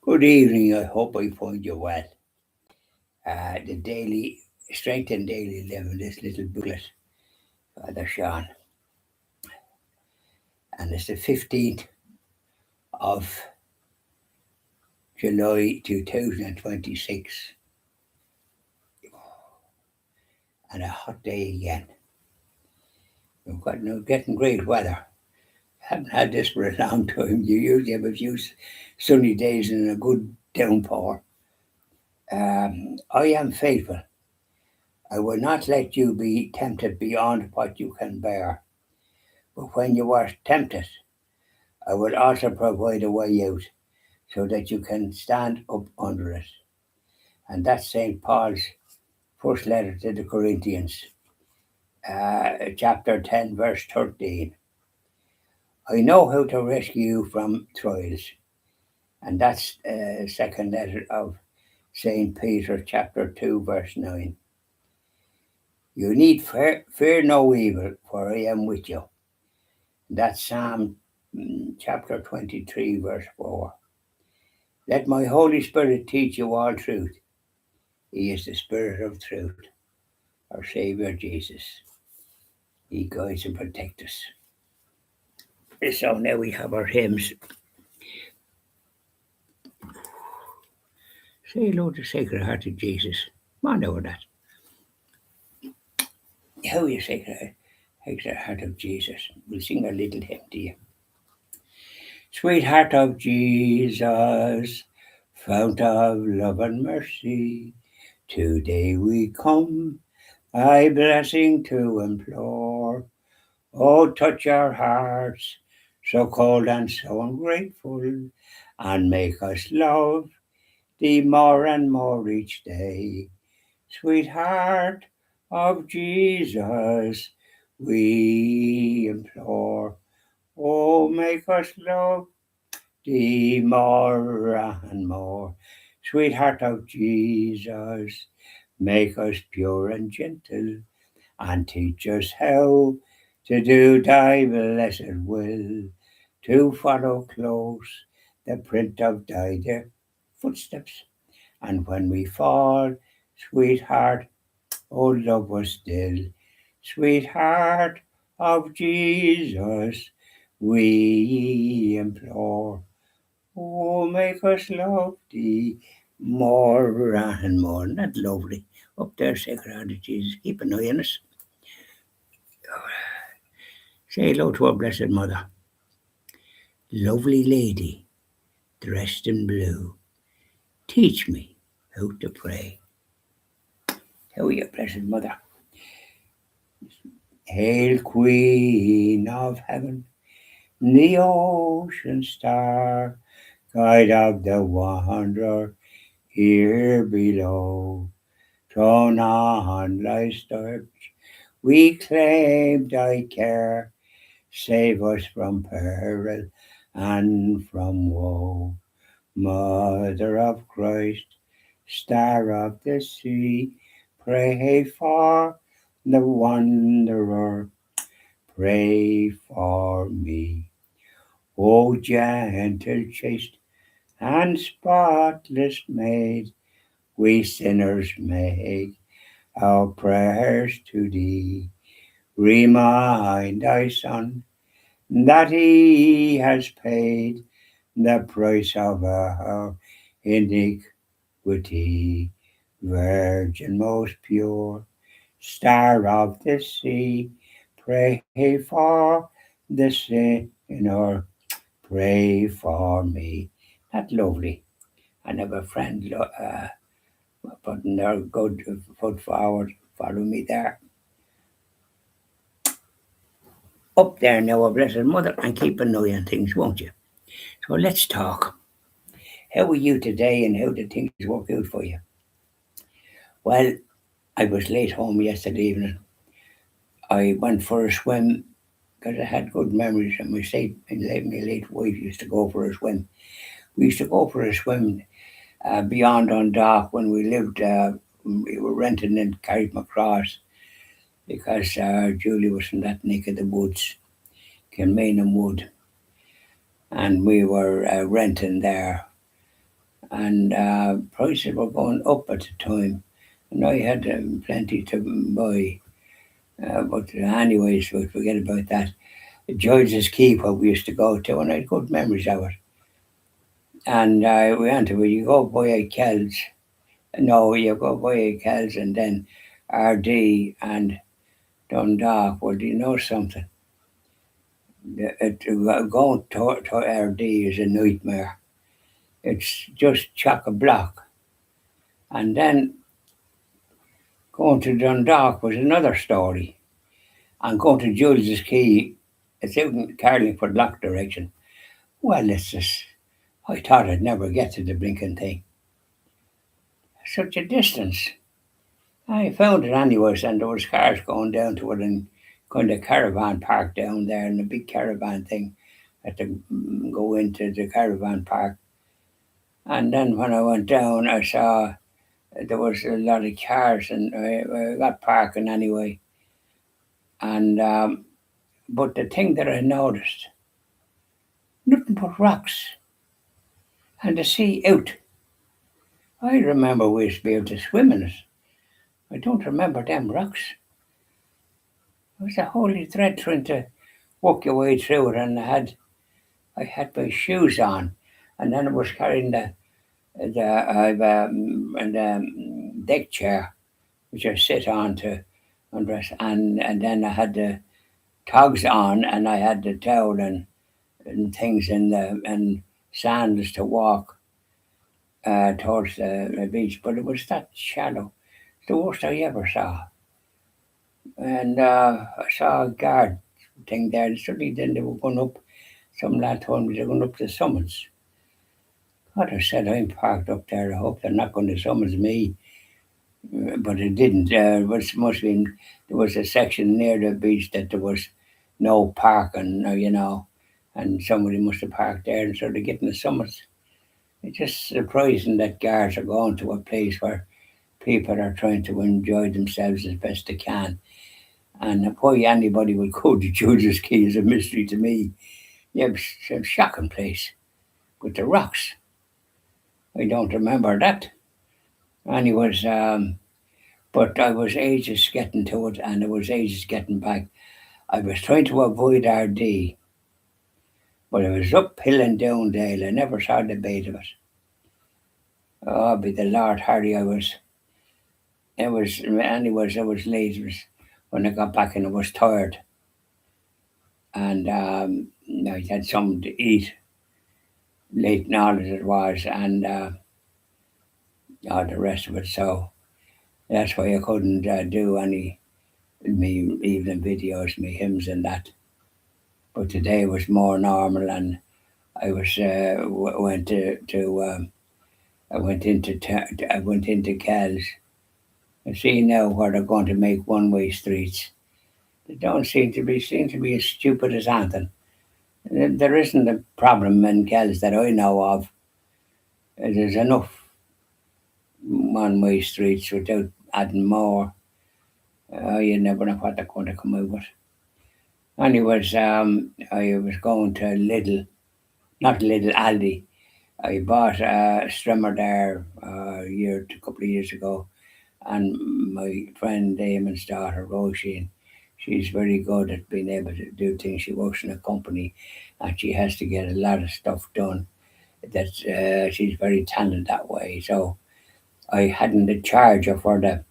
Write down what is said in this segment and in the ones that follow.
Good evening. I hope I find you well. The daily strength and daily living, this little booklet, Father Sean, and it's the 15th of July 2026, and a hot day again. We're getting great weather. Haven't had this for a long time. You usually have a few sunny days and a good downpour. I am faithful. I will not let you be tempted beyond what you can bear. But when you are tempted, I will also provide a way out so that you can stand up under it. And that's St. Paul's first letter to the Corinthians, chapter 10, verse 13. I know how to rescue you from trials. And that's second letter of St. Peter, chapter 2, verse 9. You need fear no evil, for I am with you. That's Psalm chapter 23, verse 4. Let my Holy Spirit teach you all truth. He is the Spirit of truth, our Saviour Jesus. He guides and protects us. So now we have our hymns. Say hello to Sacred Heart of Jesus. Come on over that. How are you, Sacred Heart of Jesus? We'll sing a little hymn to you. Sweet Heart of Jesus, fount of love and mercy, today we come, thy blessing to implore. Oh, touch our hearts, so cold and so ungrateful, and make us love thee more and more each day. Sweetheart of Jesus, we implore. Oh, make us love thee more and more. Sweetheart of Jesus, make us pure and gentle, and teach us how to do thy blessed will, to follow close the print of thy dear footsteps. And when we fall, sweetheart, oh, love us still. Sweetheart of Jesus, we implore. Oh, make us love thee more and more. Isn't that lovely? Up there, Sacred Heart of Jesus, keep an eye on us. Say hello to our Blessed Mother. Lovely lady, dressed in blue, teach me how to pray. How are you, Blessed Mother? Hail, Queen of Heaven, the ocean star, guide of the wanderer here below. Thrown on life's search, we claim thy care. Save us from peril and from woe. Mother of Christ, star of the sea, pray for the wanderer, pray for me. O gentle, chaste, and spotless maid, we sinners make our prayers to thee. Remind thy Son that he has paid the price of our iniquity. Virgin most pure, star of the sea, pray for the sinner, pray for me. That's lovely. I have a friend putting their good foot forward. Follow me there. Up there now, our Blessed Mother, and keep an eye on things, won't you? So let's talk. How are you today and how did things work out for you? Well, I was late home yesterday evening. I went for a swim because I had good memories, and my late wife used to go for a swim. We used to go for a swim beyond Dundalk when we lived, we were renting in Carrickmacross because Julie was from that neck of the woods, Kilmainham Wood, and we were renting there. and prices were going up at the time, and I had plenty to buy. But anyways, we forget about that. George's Keep, where we used to go to, and I had good memories of it. And we went to, you go by Kells. No, you go by Kells and then RD and Dundalk. Well, do you know something? Going to RD is a nightmare. It's just chock a block. And then going to Dundalk was another story. And going to Jules's Key, it's out in Carlingford Lock direction. Well, it's just, I thought I'd never get to the blinking thing. Such a distance. I found it anyways, and there was cars going down to it and kind of caravan park down there, and a big caravan thing. I had to go into the caravan park. And then when I went down, I saw there was a lot of cars, and I got parking anyway. And but the thing that I noticed, nothing but rocks, and the sea out. I remember we used to be able to swim in it. I don't remember them rocks. It was a holy thread trying to walk your way through it, and I had my shoes on, and then I was carrying the deck chair which I sit on to undress, and then I had the togs on, and I had the towel and things and sandals to walk towards the beach, but it was that shallow. It's the worst I ever saw. And I saw a guard thing there. And suddenly, then they were going up. Some lad told me they were going up the summons. God, I said, I'm parked up there. I hope they're not going to summons me. But it didn't. Must have been, there was a section near the beach that there was no parking, and somebody must have parked there and started getting the summons. It's just surprising that guards are going to a place where people are trying to enjoy themselves as best they can. And why anybody would go to Judas Key is a mystery to me. Yeah, it's a shocking place with the rocks. I don't remember that. Anyways, but I was ages getting to it, and I was ages getting back. I was trying to avoid RD, but it was uphill and down dale. I never saw the bait of it. Oh, be the Lord Harry, anyways, I was late. It was when I got back and I was tired, and I had something to eat late night as it was, and all the rest of it. So that's why I couldn't do any me evening videos, me hymns and that. But today was more normal, and I was went I went I went into Kells. I see now where they're going to make one-way streets. They don't seem to be as stupid as anything. There isn't a problem in Kells that I know of. There's enough one-way streets without adding more. You never know what they're going to come out with. Anyways, I was going to Lidl, not Lidl, Aldi. I bought a strimmer there a couple of years ago, and my friend Damon's daughter Roisin, she's very good at being able to do things. She works in a company, and she has to get a lot of stuff done. That she's very talented that way. So I hadn't the charger for the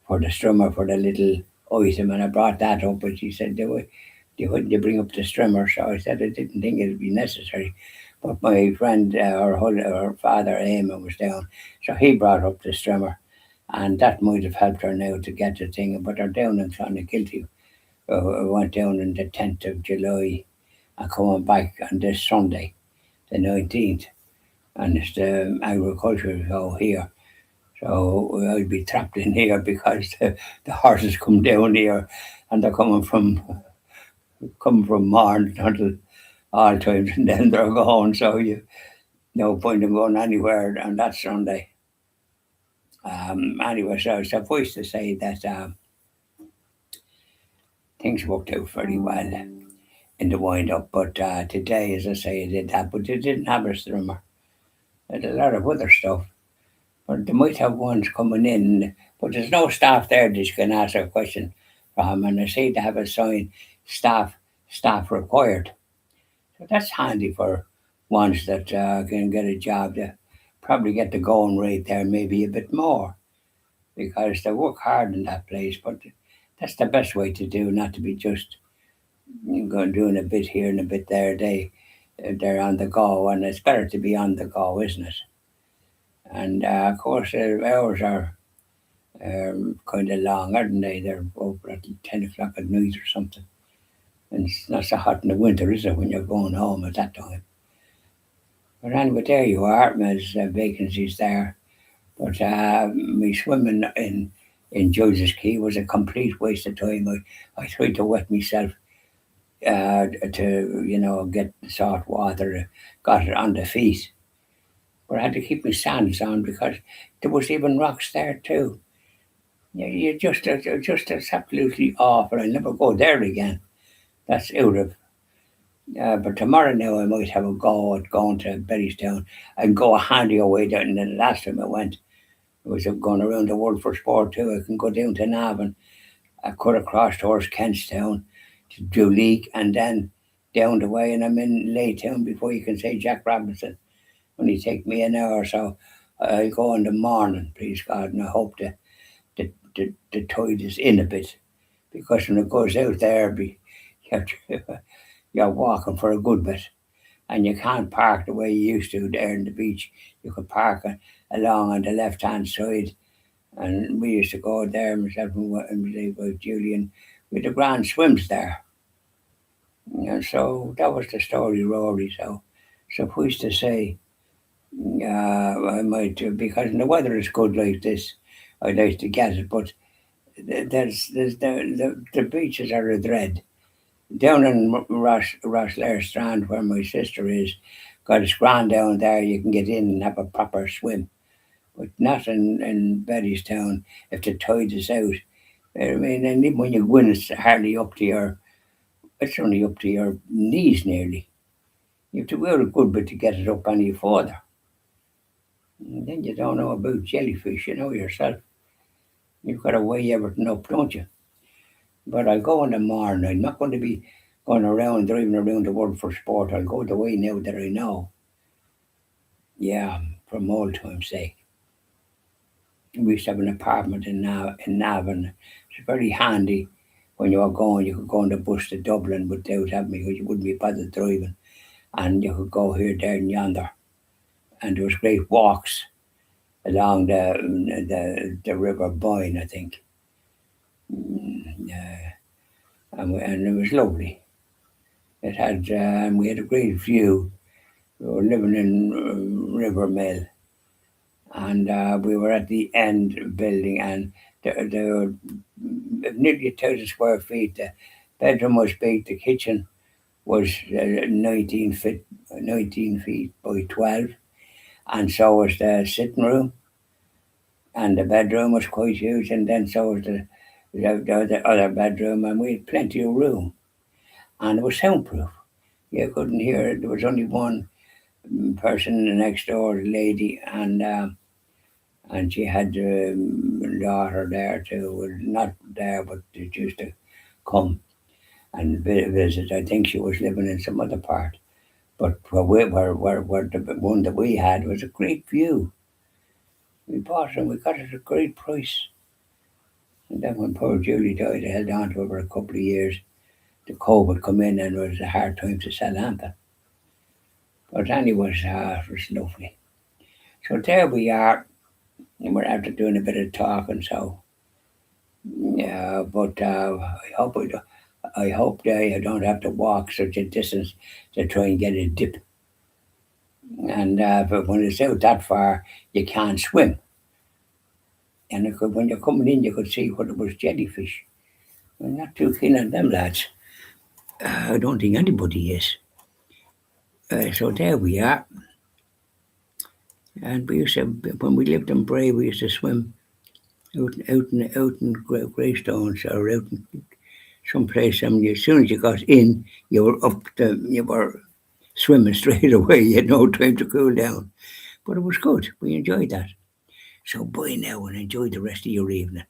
strimmer for the little item, and I brought that up, and she said, wouldn't you bring up the strimmer?" So I said I didn't think it'd be necessary. But my friend, her father, Eamon, was down, so he brought up the strimmer, and that might have helped her now to get the thing. But they're down in Clonakilty. I went down on the 10th of July and coming back on this Sunday, the 19th, and it's the agricultural show here. So I'd be trapped in here because the horses come down here, and they're coming from morning until all times, and then they're gone. So you no point in going anywhere on that Sunday. Anyway, so suffice to say that things worked out very well in the wind up. But today, as I say, I did that, but they didn't have a strimmer. and a lot of other stuff. But they might have ones coming in, but there's no staff there that you can ask a question from, and I see they have a sign, staff required. So that's handy for ones that can get a job to probably get the going rate there, maybe a bit more, because they work hard in that place. But that's the best way to do, not to be just going doing a bit here and a bit there. They're on the go, and it's better to be on the go, isn't it? And of course, their hours are kind of long, aren't they? They're over at 10 o'clock at night or something. And it's not so hot in the winter, is it, when you're going home at that time? But anyway, there you are. There's vacancies there. But me swimming in George's Key was a complete waste of time. I tried to wet myself to get the salt water, got it on the feet, but I had to keep my sandals on because there was even rocks there too. You just it's absolutely awful. I'll never go there again. That's out of. But tomorrow now I might have a go at going to Bettystown and go a handy away there. And then the last time I went, I was going around the world for sport too. I can go down to Navan, I cut across towards Kentstown to Duleek, and then down the way, and I'm in Laytown before you can say Jack Robinson. Only take me an hour or so. I'll go in the morning, please God, and I hope the tide is in a bit, because when it goes out there, you're, you're walking for a good bit, and you can't park the way you used to there in the beach. You could park along on the left hand side, and we used to go there, myself and my wife Julian, with the grand swims there. And so that was the story, Rory. So suffice to say, I might, because when the weather is good like this, I'd like to get it, but there's the beaches are a dread. Down in Rosslare Strand, where my sister is, got a strand down there, you can get in and have a proper swim. But not in Bettystown if the tide is out. I mean, and even when you go in, it's hardly up to it's only up to your knees nearly. You have to go out a good bit to get it up any further. And then you don't know about jellyfish, you know yourself. You've got to weigh everything up, don't you? But I'll go in the morning. I'm not going to be going around, driving around the world for sport. I'll go the way now that I know. Yeah, from old time's sake. We used to have an apartment in Navan. It's very handy when you were going. You could go on the bus to Dublin without having because you wouldn't be bothered driving, and you could go here, there, and yonder. And there was great walks along the River Boyne, I think. And it was lovely. It had and we had a great view. We were living in River Mill, and we were at the end building, and there were nearly 1,000 square feet. The bedroom was big. The kitchen was 19 feet by 12, and so was the sitting room, and the bedroom was quite huge, and then so was the other bedroom, and we had plenty of room, and it was soundproof. You couldn't hear it. There was only one person next door, a lady, and she had a daughter there too. Well, not there, but they used to come and visit. I think she was living in some other part. But where the one that we had was a great view. We bought it and we got it at a great price. And then when poor Julie died, I held on to it for a couple of years. The COVID come in and it was a hard time to sell anything. But anyway, it was lovely. So there we are. And we're after doing a bit of talking, so yeah. But I hope that I don't have to walk such a distance to try and get a dip. And but when it's out that far, you can't swim. And when you're coming in, you could see what it was jellyfish. I'm not too keen on them lads. I don't think anybody is. So there we are. And we used to, when we lived in Bray, we used to swim out in Greystones or out in someplace. And as soon as you got in, you were swimming straight away. You had no time to cool down. But it was good. We enjoyed that. So bye now and enjoy the rest of your evening.